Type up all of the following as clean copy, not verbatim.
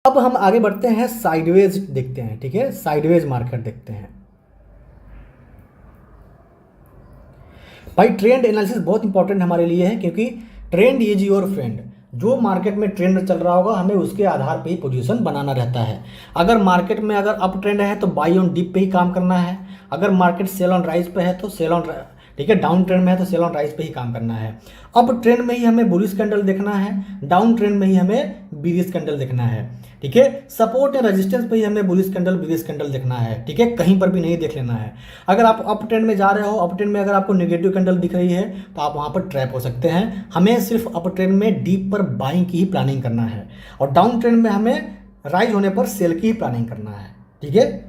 अब हम आगे बढ़ते हैं, साइडवेज देखते हैं। ठीक है, साइडवेज मार्केट देखते हैं। भाई ट्रेंड एनालिसिस बहुत इंपॉर्टेंट हमारे लिए है, क्योंकि ट्रेंड इज योर फ्रेंड। जो मार्केट में ट्रेंड चल रहा होगा हमें उसके आधार पे ही पोजीशन बनाना रहता है। अगर मार्केट में अगर अप ट्रेंड है तो बाई ऑन डिप पे ही काम करना है। अगर मार्केट सेल ऑन राइज पे है तो सेल ऑन, ठीक है, डाउन ट्रेंड में है तो सेल ऑन राइज पे ही काम करना है। अप ट्रेंड में ही हमें बुलिश कैंडल देखना है, डाउन ट्रेंड में ही हमें बीरिश कैंडल देखना है। ठीक है, सपोर्ट या रेजिस्टेंस पे ही हमें बुलिश कैंडल बीरिश कैंडल देखना है। ठीक है, कहीं पर भी नहीं देख लेना है। अगर आप अप ट्रेंड में जा रहे हो, अप ट्रेंड में अगर आपको नेगेटिव कैंडल दिख रही है तो आप वहां पर ट्रैप हो सकते हैं। हमें सिर्फ अप ट्रेंड में डीप पर बाइंग की ही प्लानिंग करना है, और डाउन ट्रेंड में हमें राइज होने पर सेल की ही प्लानिंग करना है। ठीक है,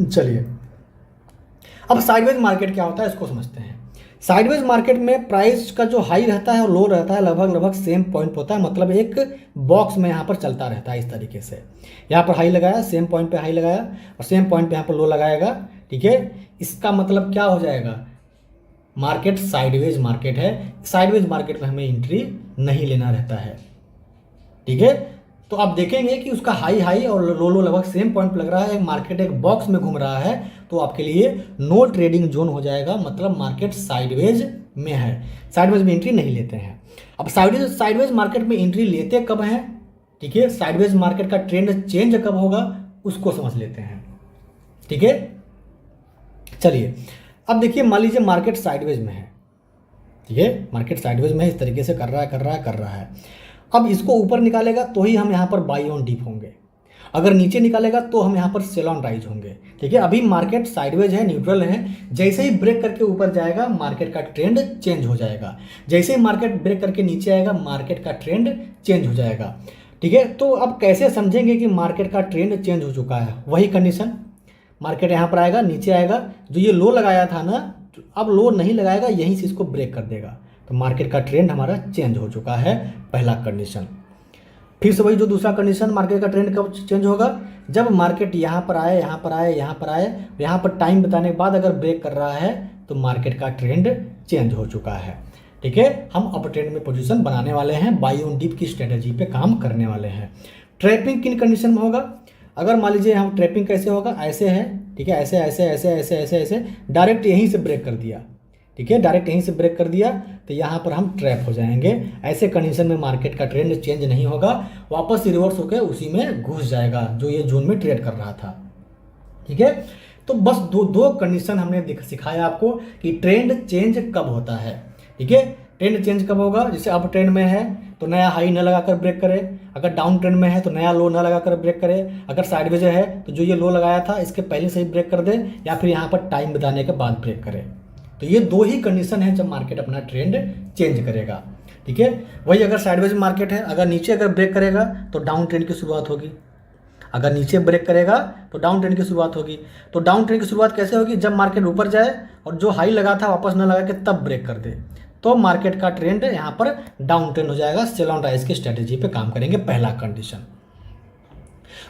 चलिए अब साइडवेज मार्केट क्या होता है इसको समझते हैं। साइडवेज मार्केट में प्राइस का जो हाई रहता है और लो रहता है लगभग सेम पॉइंट होता है, मतलब एक बॉक्स में यहाँ पर चलता रहता है इस तरीके से। यहाँ पर हाई लगाया, सेम पॉइंट पे हाई लगाया, और सेम पॉइंट पे यहाँ पर लो लगाएगा। ठीक है, इसका मतलब क्या हो जाएगा, मार्केट साइडवेज मार्केट है। साइडवेज मार्केट में हमें एंट्री नहीं लेना रहता है। ठीक है, तो आप देखेंगे कि उसका हाई हाई और लो लो लगभग सेम पॉइंट लग रहा है, मार्केट एक बॉक्स में घूम रहा है, तो आपके लिए नो ट्रेडिंग जोन हो जाएगा, मतलब मार्केट साइडवेज में है। साइडवेज में एंट्री नहीं लेते हैं। अब साइडवेज मार्केट में एंट्री लेते कब हैं, ठीक है, साइडवेज मार्केट का ट्रेंड चेंज कब होगा उसको समझ लेते हैं। ठीक है, चलिए अब देखिए, मान लीजिए मार्केट साइडवेज में है। ठीक है, मार्केट साइडवेज में इस तरीके से कर रहा है। अब इसको ऊपर निकालेगा तो ही हम यहाँ पर बाई ऑन डीप होंगे, अगर नीचे निकालेगा तो हम यहाँ पर सेल ऑन राइज होंगे। ठीक है, अभी मार्केट साइडवेज है, न्यूट्रल है। जैसे ही ब्रेक करके ऊपर जाएगा मार्केट का ट्रेंड चेंज हो जाएगा, जैसे ही मार्केट ब्रेक करके नीचे आएगा मार्केट का ट्रेंड चेंज हो जाएगा। ठीक है, तो अब कैसे समझेंगे कि मार्केट का ट्रेंड चेंज हो चुका है, वही कंडीशन, मार्केट यहाँ पर आएगा, नीचे आएगा, जो ये लो लगाया था ना, अब लो नहीं लगाएगा, यहीं से इसको ब्रेक कर देगा, तो मार्केट का ट्रेंड हमारा चेंज हो चुका है, पहला कंडीशन। फिर से वही जो दूसरा कंडीशन, मार्केट का ट्रेंड कब चेंज होगा, जब मार्केट यहाँ पर आए, यहाँ पर आए, यहाँ पर आए, यहाँ पर टाइम बताने के बाद अगर ब्रेक कर रहा है तो मार्केट का ट्रेंड चेंज हो चुका है। ठीक है, हम अप ट्रेंड में पोजीशन बनाने वाले हैं, बाई ऑन डिप की स्ट्रेटेजी पे काम करने वाले हैं। ट्रैपिंग किन कंडीशन में होगा, अगर मान लीजिए हम ट्रैपिंग कैसे होगा, ऐसे है, ठीक है, ऐसे ऐसे ऐसे ऐसे ऐसे ऐसे डायरेक्ट यहीं से ब्रेक कर दिया। ठीक है, डायरेक्ट यहीं से ब्रेक कर दिया तो यहाँ पर हम ट्रैप हो जाएंगे। ऐसे कंडीशन में मार्केट का ट्रेंड चेंज नहीं होगा, वापस रिवर्स होकर उसी में घुस जाएगा जो ये जोन में ट्रेड कर रहा था। ठीक है, तो बस दो कंडीशन हमने सिखाया आपको कि ट्रेंड चेंज कब होता है। ठीक है, ट्रेंड चेंज कब होगा, जैसे अप ट्रेंड में है तो नया हाई न लगाकर ब्रेक करे, अगर डाउन ट्रेंड में है तो नया लो न लगाकर ब्रेक करे, अगर साइडवेज है तो जो ये लो लगाया था इसके पहले से ही ब्रेक कर दे, या फिर यहाँ पर टाइम बताने के बाद ब्रेक करे। तो ये दो ही कंडीशन है जब मार्केट अपना ट्रेंड चेंज करेगा। ठीक है, वही अगर साइडवेज मार्केट है, अगर नीचे अगर ब्रेक करेगा तो डाउन ट्रेंड की शुरुआत होगी, अगर नीचे ब्रेक करेगा तो डाउन ट्रेंड की शुरुआत होगी। तो डाउन ट्रेंड की शुरुआत कैसे होगी, जब मार्केट ऊपर जाए और जो हाई लगा था वापस न लगा के तब ब्रेक कर दे, तो मार्केट का ट्रेंड यहाँ पर डाउन ट्रेंड हो जाएगा, सेल ऑन राइज की स्ट्रेटेजी पे काम करेंगे, पहला कंडीशन।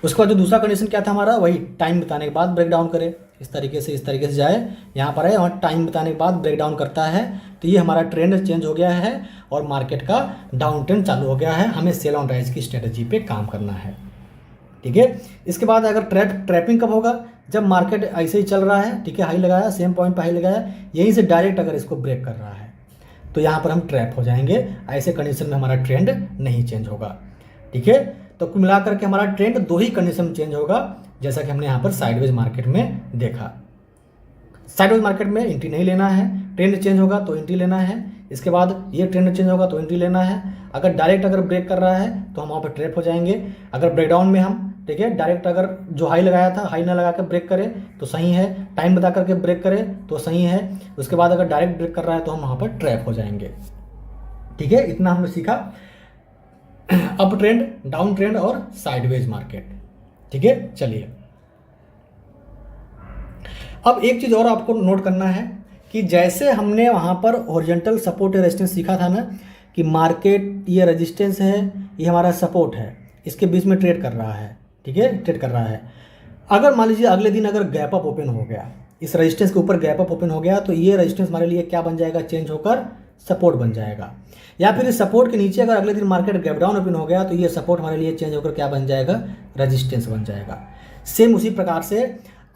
उसके बाद जो दूसरा कंडीशन क्या था हमारा, वही टाइम बताने के बाद ब्रेक डाउन करे, इस तरीके से जाए, यहाँ पर है और टाइम बताने के बाद ब्रेक डाउन करता है, तो ये हमारा ट्रेंड चेंज हो गया है और मार्केट का डाउन ट्रेंड चालू हो गया है, हमें सेल ऑन राइज की स्ट्रेटेजी पे काम करना है। ठीक है, इसके बाद अगर ट्रैपिंग कब होगा, जब मार्केट ऐसे ही चल रहा है, ठीक है, हाई लगाया, सेम पॉइंट पे हाई लगाया, यहीं से डायरेक्ट अगर इसको ब्रेक कर रहा है तो यहाँ पर हम ट्रैप हो जाएंगे, ऐसे कंडीशन में हमारा ट्रेंड नहीं चेंज होगा। ठीक है, तो कुल मिलाकर के हमारा ट्रेंड दो ही कंडीशन में चेंज होगा, जैसा कि हमने यहाँ पर साइडवेज मार्केट में देखा। साइडवेज मार्केट में एंट्री नहीं लेना है, ट्रेंड चेंज होगा तो एंट्री लेना है, इसके बाद ये ट्रेंड चेंज होगा तो एंट्री लेना है। अगर डायरेक्ट अगर ब्रेक कर रहा है तो हम वहाँ पर ट्रैप हो जाएंगे। अगर ब्रेकडाउन में हम, ठीक है, डायरेक्ट अगर जो हाई लगाया था हाई ना लगा कर ब्रेक करे तो सही है, टाइम बता करके ब्रेक करे तो सही है, उसके बाद अगर डायरेक्ट ब्रेक कर रहा है तो हम वहाँ पर ट्रैप हो जाएंगे। ठीक है, इतना हमने सीखा अप ट्रेंड, डाउन ट्रेंड और साइडवेज मार्केट। ठीक है, चलिए अब एक चीज़ और आपको नोट करना है कि जैसे हमने वहाँ पर हॉरिजॉन्टल सपोर्ट रेजिस्टेंस सीखा था ना, कि मार्केट ये रेजिस्टेंस है, ये हमारा सपोर्ट है, इसके बीच में ट्रेड कर रहा है। ठीक है, ट्रेड कर रहा है। अगर मान लीजिए अगले दिन अगर गैप अप ओपन हो गया, इस रेजिस्टेंस के ऊपर गैप अप ओपन हो गया, तो ये रेजिस्टेंस हमारे लिए क्या बन जाएगा, चेंज होकर सपोर्ट बन जाएगा। या फिर इस सपोर्ट के नीचे अगर अगले दिन मार्केट गैप डाउन ओपन हो गया तो ये सपोर्ट हमारे लिए चेंज होकर क्या बन जाएगा, रेजिस्टेंस बन जाएगा। सेम उसी प्रकार से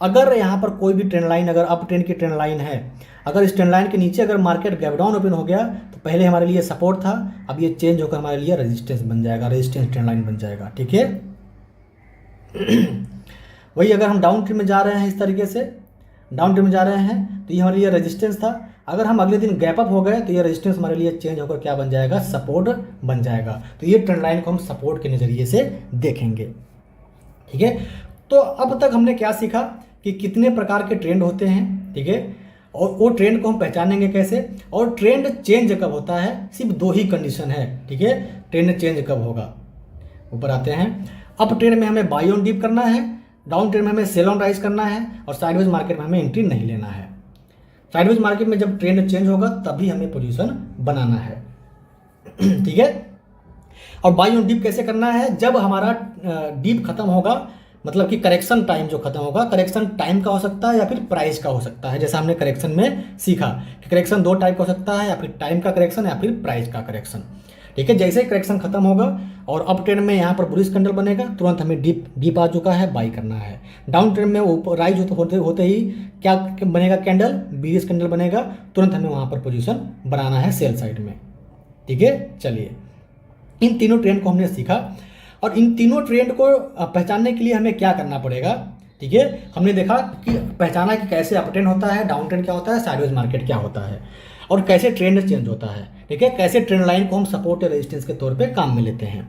अगर यहाँ पर कोई भी ट्रेंड लाइन, अगर अप ट्रेंड की ट्रेंड लाइन है, अगर इस ट्रेंड लाइन के नीचे अगर मार्केट गैप डाउन ओपन हो गया तो पहले हमारे लिए सपोर्ट था, अब ये चेंज होकर हमारे लिए रेजिस्टेंस बन जाएगा, रेजिस्टेंस ट्रेंड लाइन बन जाएगा। ठीक है। वही अगर हम डाउन ट्रेंड में जा रहे हैं, इस तरीके से डाउन ट्रेंड में जा रहे हैं तो ये हमारे लिए रेजिस्टेंस था। अगर हम अगले दिन गैप अप हो गए तो ये रेजिस्टेंस हमारे लिए चेंज होकर क्या बन जाएगा, सपोर्ट बन जाएगा। तो ये ट्रेंड लाइन को हम सपोर्ट के नज़रिए से देखेंगे। ठीक है। तो अब तक हमने क्या सीखा कि कितने प्रकार के ट्रेंड होते हैं। ठीक है। और वो ट्रेंड को हम पहचानेंगे कैसे, और ट्रेंड चेंज कब होता है, सिर्फ दो ही कंडीशन है। ठीक है। ट्रेंड चेंज कब होगा, ऊपर आते हैं। अप ट्रेंड में हमें बाई ऑन डिप करना है, डाउन ट्रेंड में हमें सेल ऑन राइज करना है, और साइडवेज मार्केट में हमें एंट्री नहीं लेना है। साइडवेज मार्केट में जब ट्रेंड चेंज होगा तभी हमें पोजीशन बनाना है। ठीक है। और बाई ऑन डिप कैसे करना है, जब हमारा डिप खत्म होगा, मतलब कि करेक्शन टाइम जो खत्म होगा, करेक्शन टाइम का हो सकता है या फिर प्राइस का हो सकता है। जैसा हमने करेक्शन में सीखा कि करेक्शन दो टाइप का हो सकता है, या फिर टाइम का करेक्शन या फिर प्राइस का करेक्शन। ठीक है। जैसे ही करेक्शन खत्म होगा और अप ट्रेंड में यहाँ पर बुलिश कैंडल बनेगा, तुरंत हमें डीप आ चुका है, बाई करना है। डाउन ट्रेंड में ऊपर राइज होते ही क्या बनेगा, कैंडल बीरिश कैंडल बनेगा, तुरंत हमें वहाँ पर पोजीशन बनाना है सेल साइड में। ठीक है। चलिए, इन तीनों ट्रेंड को हमने सीखा, और इन तीनों ट्रेंड को पहचानने के लिए हमें क्या करना पड़ेगा। ठीक है। हमने देखा कि पहचाना कि कैसे अप ट्रेंड होता है, डाउन ट्रेंड क्या होता है, साइडवेज मार्केट क्या होता है, और कैसे ट्रेंड चेंज होता है। ठीक है। कैसे ट्रेंड लाइन को हम सपोर्ट या रेजिस्टेंस के तौर पे काम में लेते हैं।